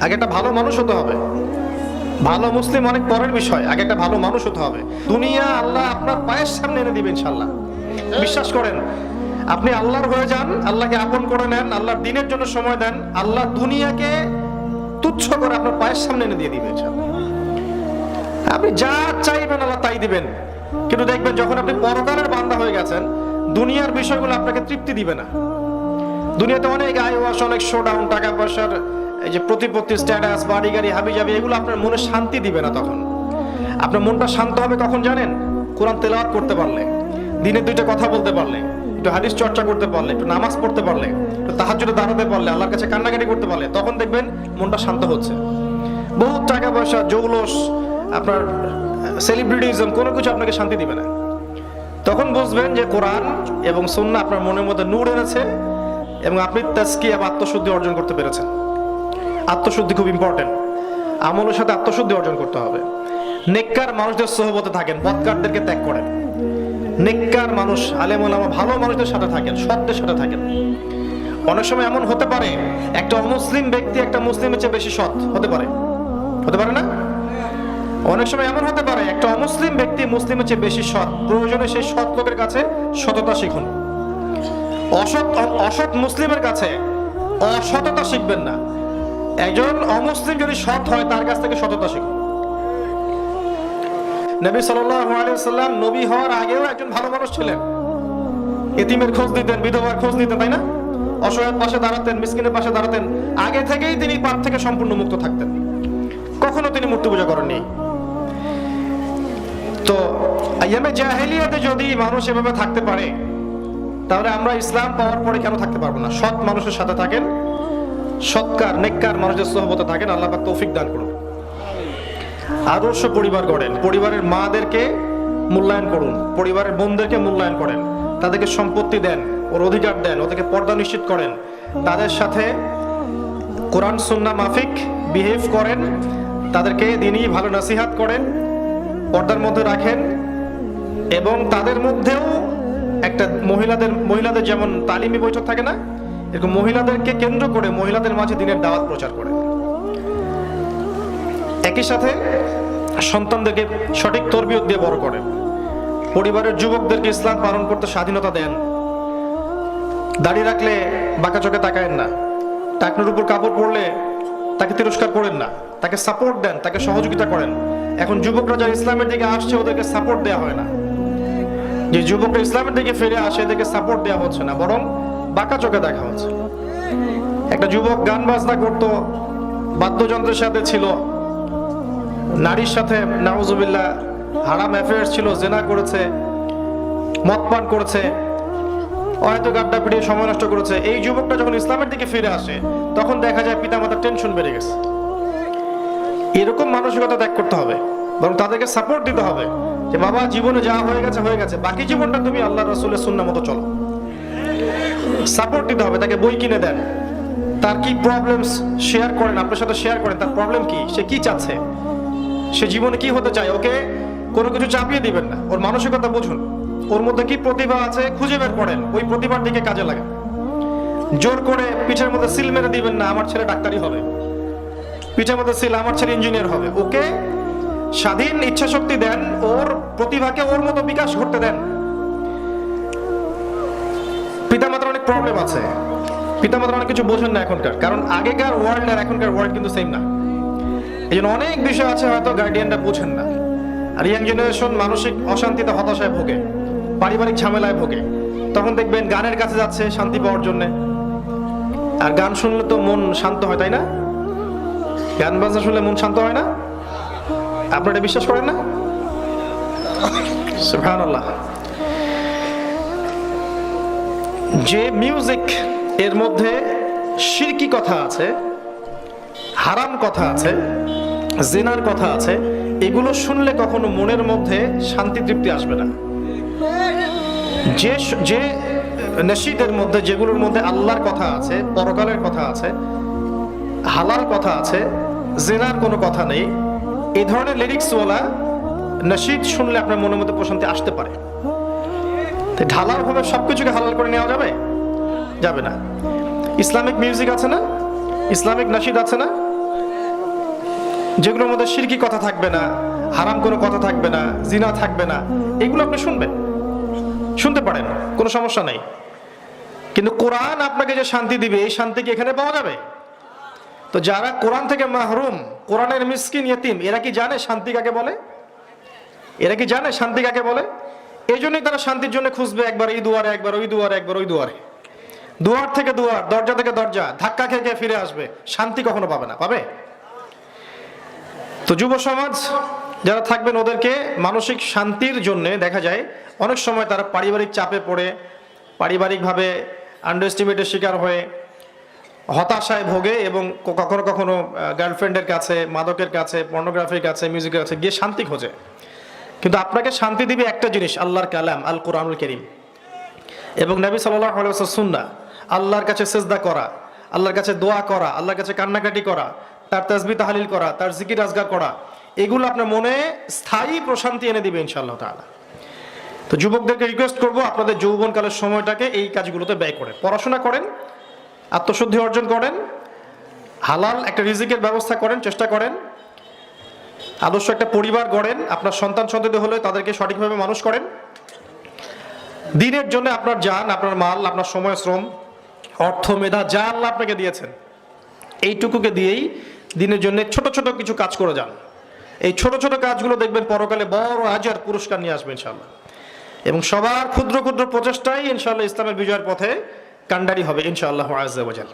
আগে একটা ভালো মানুষ হতে হবে। ভালো মুসলিম অনেক পরের বিষয়, আগে একটা ভালো মানুষ হতে হবে। দুনিয়া আল্লাহ আপনার পায়ের সামনে এনে দিবে ইনশাআল্লাহ, বিশ্বাস করেন। আপনি আল্লাহর হয়ে যান, আল্লাহকে আপন করে নেন, আল্লাহর দিনের জন্য সময় দেন, আল্লাহ দুনিয়াকে তুচ্ছ করে আপনার পায়ের সামনে এনে দিয়ে দিবে ইনশাআল্লাহ। আপনি যা চাইবেন আল্লাহ তাই দিবেন, কিন্তু দেখবেন যখন আপনি পরকালের বান্দা হয়ে গেছেন, দুনিয়ার বিষয়গুলো আপনাকে তৃপ্তি দিবে না। দুনিয়াতে অনেক আয়ওয়াস, অনেক শোডাউন, টাকা পয়সার এই যে প্রতিপত্তি, স্ট্যাটাস, বাড়ি গাড়ি, হাবি জাবি, এগুলো আপনার মনে শান্তি দিবে না। তখন আপনার মনটা শান্ত হবে কখন জানেন? কোরআন তেলাওয়াত করতে পারলে, দিনে 2টা কথা বলতে পারলে, একটু হাদিস চর্চা করতে পারলে, একটু নামাজ পড়তে পারলে, একটু তাহাজ্জুদে দাঁড়াতে পারলে, আল্লাহর কাছে কান্নাকাটি করতে পারলে, তখন দেখবেন মনটা শান্ত হচ্ছে। বহুত টাকা পয়সা, জৌলস, আপনার সেলিব্রিটিজম, কোনো কিছু আপনাকে শান্তি দিবে না। তখন বুঝবেন যে কোরআন এবং সুন্নাহ আপনার মনের মধ্যে নূর এনেছে এবং আপনি তাজকিয়া বা আত্মশুদ্ধি অর্জন করতে পেরেছেন। আত্মশুদ্ধি খুব ইম্পর্টেন্ট। আমলের সাথে আত্মশুদ্ধি অর্জন করতে হবে। নেককার মানুষদের সোহবতে থাকেন, বদকারদেরকে ত্যাগ করেন। নেককার মানুষ, আলেম ওলামা, ভালো মানুষদের সাথে থাকেন, সৎদের সাথে থাকেন। অনেক সময় এমন হতে পারে একটা অমুসলিম ব্যক্তি একটা মুসলিমের চেয়ে বেশি সৎ হতে পারে, হতে পারে না? অনেক সময় এমন হতে পারে একটা অমুসলিম ব্যক্তি মুসলিমের চেয়ে বেশি সৎ। প্রয়োজনে সেই সৎ লোকের কাছে সততা শিখুন। অসৎ মুসলিমের কাছে অসততা শিখবেন না। একজন অমুসলিম যদি সৎ হয় তার কাছ থেকে সততা শিখুন। নবী সাল্লাল্লাহু আলাইহি ওয়াসাল্লাম নবী হওয়ার আগেও একজন ভালো মানুষ ছিলেন। এতিমের খোঁজ নিতেন, বিধবার খোঁজ নিতেন, তাই না? অসহায়ের পাশে দাঁড়াতেন, মিসকিনের পাশে দাঁড়াতেন। আগে থেকেই তিনি পাপ থেকে সম্পূর্ণ মুক্ত থাকতেন। কখনো তিনি মূর্তি পূজা করেননি। তো আইয়ামে জাহেলিয়াতে যদি মানুষ এভাবে থাকতে পারে, তাহলে আমরা ইসলাম পাওয়ার পরে কেন থাকতে পারবো না? সৎ মানুষের সাথে থাকেন, সৎকার নেককার মানুষের সোহবতে থাকেন, আল্লাহ পাক তৌফিক দান করুন। আদর্শ পরিবার গড়েন, পরিবারের মাদেরকে মূল্যায়ন করুন, পরিবারের বোনদেরকে মূল্যায়ন করেন, তাদেরকে সম্পত্তি দেন, ওর অধিকার দেন, ওদেরকে পর্দা নিশ্চিত করেন, তাদের সাথে কোরআন সুন্নাহ মাফিক বিহেভ করেন, তাদেরকে দিনই ভালো নসিহাত করেন, পর্দার মধ্যে রাখেন। এবং তাদের মধ্যেও একটা মহিলাদের যেমন তালিমি বৈঠক থাকে না, এরকম মহিলাদেরকে কেন্দ্র করে মহিলাদের মাঝে দিনের দাওয়াত প্রচার করেন। একই সাথে সন্তানদেরকে সঠিক তরবিয়ত দিয়ে বড় করেন। পরিবারের যুবকদেরকে ইসলাম পালন করতে স্বাধীনতা দেন। দাড়ি রাখলে বাঁকা চোখে তাকায়েন না, টাকনুর উপর কাপড় পরলে তাকে তিরস্কার করেন না, তাকে সাপোর্ট দেন, তাকে সহযোগিতা করেন। এখন যুবকরা যারা ইসলামের দিকে আসছে ওদেরকে সাপোর্ট দেওয়া হয় না। যে যুবকরা ইসলামের দিকে ফিরে আসে এদেরকে সাপোর্ট দেওয়া হচ্ছে না, বরং বাঁকা চোখে দেখা হচ্ছে। একটা যুবক গান বাজনা করতো, বাদ্যযন্ত্রের সাথে ছিল, নারীর সাথে নাউজুবিল্লাহ হারাম অ্যাফেয়ার্স ছিল, জেনা করেছে, মদ পান করেছে, হয়তো গাড্ডা পিটিয়ে সময় নষ্ট করেছে। এই যুবকটা যখন ইসলামের দিকে ফিরে আসে তখন দেখা যায় পিতামাতার টেনশন বেড়ে গেছে। এরকম মানসিকতা ত্যাগ করতে হবে, বরং তাদেরকে সাপোর্ট দিতে হবে যে বাবা জীবনে যা হয়ে গেছে হয়ে গেছে, বাকি জীবনটা তুমি আল্লাহ রাসূলের সুন্নাহ মতো চলো। সাপোর্ট দিতে হবে, তাকে বই কিনে দেন, তার কি প্রবলেমস শেয়ার করেন, আপনার সাথে শেয়ার করেন, তার প্রবলেম কি, সে কি চাচ্ছে, সে জীবনে কি হতে চায়। ওকে কোনো কিছু চাপিয়ে দিবেন না, ওর মানসিকতা বুঝুন, ওর মধ্যে কি প্রতিভা আছে খুঁজে বের করেন, ওই প্রতিভার দিকে কাজে লাগান। জোর করে পিঠের মধ্যে সিল মেরে দিবেন না আমার ছেলে ডাক্তারি হবে, পিঠের মধ্যে সিল আমার ছেলে ইঞ্জিনিয়ার হবে। ওকে স্বাধীন ইচ্ছা শক্তি দেন, ওর প্রতিভাকে ওর মতো বিকাশ করতে দেন। পিতামাতার অনেক প্রবলেম আছে, পিতামাতার অনেক কিছু বোঝেন না এখনকার, কারণ আগেকার ওয়ার্ল্ড আর এখনকার ওয়ার্ল্ড কিন্তু সেম না। এই জন্য অনেক বিষয় আছে হয়তো গার্ডিয়ানরা বোঝেন না। আর ইয়াং জেনারেশন মানসিক অশান্তিতে, হতাশায় ভোগে, পারিবারিক ঝামেলায় ভোগে। তখন দেখবেন গানের কাছে যাচ্ছে শান্তি পাওয়ার জন্য। আর গান শুনলে তো মন শান্ত হয়, তাই না? গান বাজনা শুনলে মন শান্ত হয় না? আপনারা এটা বিশ্বাস করেন না? সুবহানাল্লাহ। যে মিউজিক এর মধ্যে শিরকি কথা আছে, হারাম কথা আছে, জিনার কথা আছে, এগুলো শুনলে কখনো মনের মধ্যে শান্তি তৃপ্তি আসবে না। যে নশীদের মধ্যে, যেগুলোর মধ্যে আল্লাহর কথা আছে, পরকালের কথা আছে, হালাল কথা আছে, জিনার কোনো কথা নেই, এই ধরনের লিরিক্সওয়ালা নশীদ শুনলে আপনার মনের মধ্যে প্রশান্তি আসতে পারে। ঢালাও ভাবে সবকিছুকে হালাল করে নেওয়া যাবে? যাবে না। ইসলামিক মিউজিক আছে না, ইসলামিক নশীদ আছে না, যেগুলোর মধ্যে শিরকি কথা থাকবে না, হারাম কোনো কথা থাকবে না, জিনা থাকবে না, এগুলো আপনি শুনবেন, শুনতে পারেন, কোনো সমস্যা নাই। কিন্তু কোরআন আপনাকে যে শান্তি দিবে, এই শান্তি কি এখানে পাওয়া যাবে? তো যারা কোরআন থেকে মাহরুম, কোরআনের মিসকিন ইয়েতিম, এরা কি জানে শান্তি কাকে বলে? এরা কি জানে শান্তি কাকে বলে? এই জন্যই তারা শান্তির জন্য খুঁজবে, একবার এই দুয়ারে, একবার ওই দুয়ারে, একবার ওই দুয়ারে, দুয়ার থেকে দুয়ার, দরজা থেকে দরজা, ধাক্কা খেয়ে খেয়ে ফিরে আসবে, শান্তি কখনো পাবে না। পাবে? তো যুব সমাজ যারা থাকবেন, ওদেরকে মানসিক শান্তির জন্য দেখা যায় অনেক সময় তারা পারিবারিক চাপে পড়ে, পারিবারিকভাবে আন্ডারএস্টিমেটের শিকার হয়ে হতাশায় ভোগে, এবং কখনো কখনো গার্লফ্রেন্ডের কাছে, মাদকের কাছে, পর্নোগ্রাফির কাছে, মিউজিকের কাছে গিয়ে শান্তি খোঁজে। কিন্তু আপনাকে শান্তি দিবে একটা জিনিস, আল্লাহর কালাম, আল কোরআনুল কারীম, এবং নবী সাল্লাল্লাহু আলাইহি ওয়াসাল্লাম সুন্নাহ। আল্লাহর কাছে সিজদা করা, আল্লাহর কাছে দোয়া করা, আল্লাহর কাছে কান্নাকাটি করা, তার তাসবিহ তাহলিল করা, তার জিকির আজগার করা, এগুলো আপনার মনে স্থায়ী প্রশান্তি এনে দিবে ইনশাআল্লাহ তাআলা। তো যুবকদেরকে রিকোয়েস্ট করব, আপনাদের যৌবনকালের সময়টাকে এই কাজগুলোতে ব্যয় করেন, পড়াশোনা করেন, আত্মশুদ্ধি অর্জন করেন, হালাল একটা রিজিকের ব্যবস্থা করেন, চেষ্টা করেন, আদর্শ একটা পরিবার গড়েন, আপনার সন্তান সন্ততি হলে তাদেরকে সঠিকভাবে মানুষ করেন। দিনের জন্য আপনার জান, আপনার মাল, আপনার সময়, শ্রম, অর্থ, মেধা যা আল্লাহ আপনাকে দিয়েছেন, এইটুকুকে দিয়েই দিনের জন্য ছোট ছোট কিছু কাজ করে যান। এই ছোট ছোট কাজগুলো দেখবেন পরকালে বড় আজর পুরস্কার নিয়ে আসবে ইনশাআল্লাহ। এবং সবার ক্ষুদ্র ক্ষুদ্র প্রচেষ্টাই ইনশাআল্লাহ ইসলামের বিজয়ের পথে কান্ডারি হবে ইনশাআল্লাহ আযজা ওয়া জাল।